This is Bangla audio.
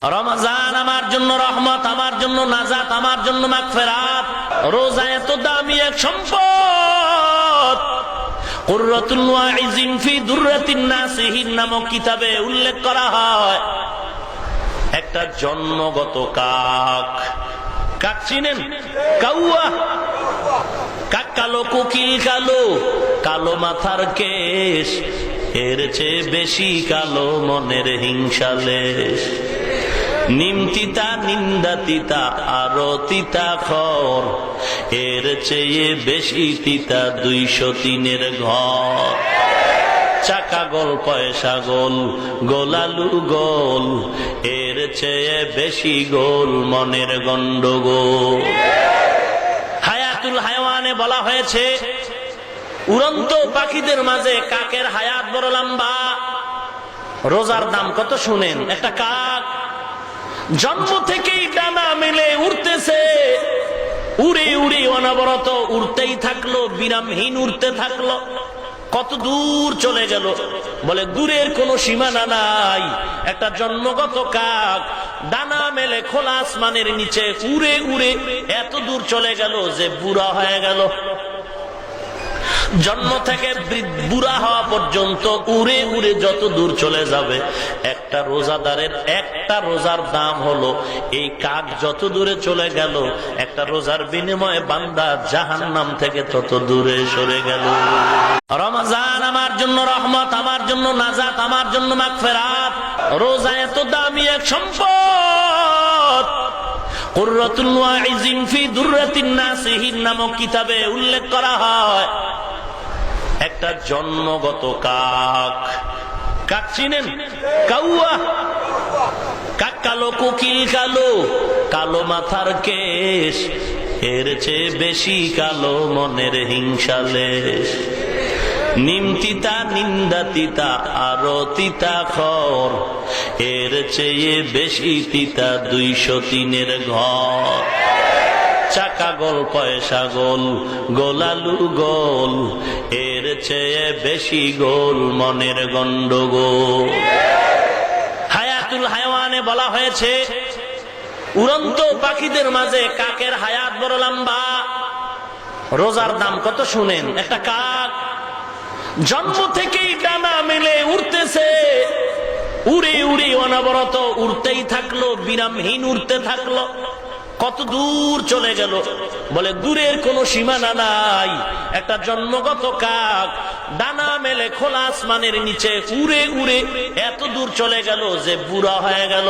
রমজান আমার জন্য রহমত, আমার জন্য নাজাত, আমার জন্য মাগফিরাত। রোজা এত দামি এক সম্পদ। কুররাতুল ওয়াইজিন ফি দুররাতিন নাসিহিন নামক কিতাবে উল্লেখ করা হয়, একটা জন্মগত কাক। কাক চিনেন? কাউয়া। কাক কালো, কোকিল কালো, কালো মাথার কেশ, এর চেয়ে বেশি কালো মনের হিংসালেশ। নিম তিতা, নিন্দা তিতা, আরো তিতা খর, এর চেয়ে বেশি তিতা 203-এর ঘর। চাকা গোল, পয়সা গোল, গোলালু গোল, এর চেয়ে বেশি গোল মনের গন্ডগোল। হায়াতুল হায়াওয়ানে বলা হয়েছে, উড়ন্ত পাখিদের মাঝে কাকের হায়াত বড় লম্বা। রোজার দাম কত শুনেন? একটা কাক জন্ম থেকেই ডানা মেলে উড়তেছে, উড়ে উড়ে অনবরত উড়তেই থাকলো, বিরামহীন উড়তে থাকলো। কত দূর চলে গেল বলে দূরের কোনো সীমানা নাই। একটা জন্মগত কাক ডানা মেলে খোলা আসমানের নিচে উড়ে উড়ে এত দূর চলে গেল যে বুড়া হয়ে গেল। জন্ম থেকে বুড়া হওয়া পর্যন্ত উড়ে উড়ে যত দূর চলে যাবে, একটা রোজাদারের একটা রোজার দাম হলো এই কাক যত দূরে চলে গেল, একটা রোজার বিনিময়ে বান্দা জাহান্নাম থেকে তত দূরে সরে গেল। রমজান আমার জন্য রহমত, আমার জন্য নাজাত, আমার জন্য মাগফিরাত। রোজা এত দামি এক সম্পদ। কুররাতুল ওয়াইজিন ফি দুররাতিন নাসিহিন নামক কিতাবে উল্লেখ করা হয়, একটা জন্মগত কাক। কাক চিনেন? কাউয়া। কাক কালো, কোকিল কালো, কালো মাথার কেশ, এর চেয়ে বেশি কালো মনের হিংসালেশ। নিম তিতা, নিন্দা তিতা, আরো তিতা খর, এর চেয়ে বেশি তিতা 203-এর ঘর। চাকা গোল, পয়সা গোল, গোলালু গোল, এর চেয়ে বেশি গোল মনের গন্ডগোল। হায়াতুল হায়াওয়ানে বলা হয়েছে, উড়ন্ত পাখিদের মাঝে কাকের হায়াত বড় লম্বা। রোজার দাম কত শুনেন? একটা কাক জন্ম থেকেই ডানা মেলে উড়তেছে, উড়ে উড়ে অনবরত উড়তেই থাকলো, বিরামহীন উড়তে থাকলো। কত দূর চলে গেল বলে দূরের কোনো সীমানা নাই। একটা জন্মগত কাক ডানা মেলে খোলা আসমানের নিচে উড়ে উড়ে এত দূর চলে গেল যে বুড়া হয়ে গেল।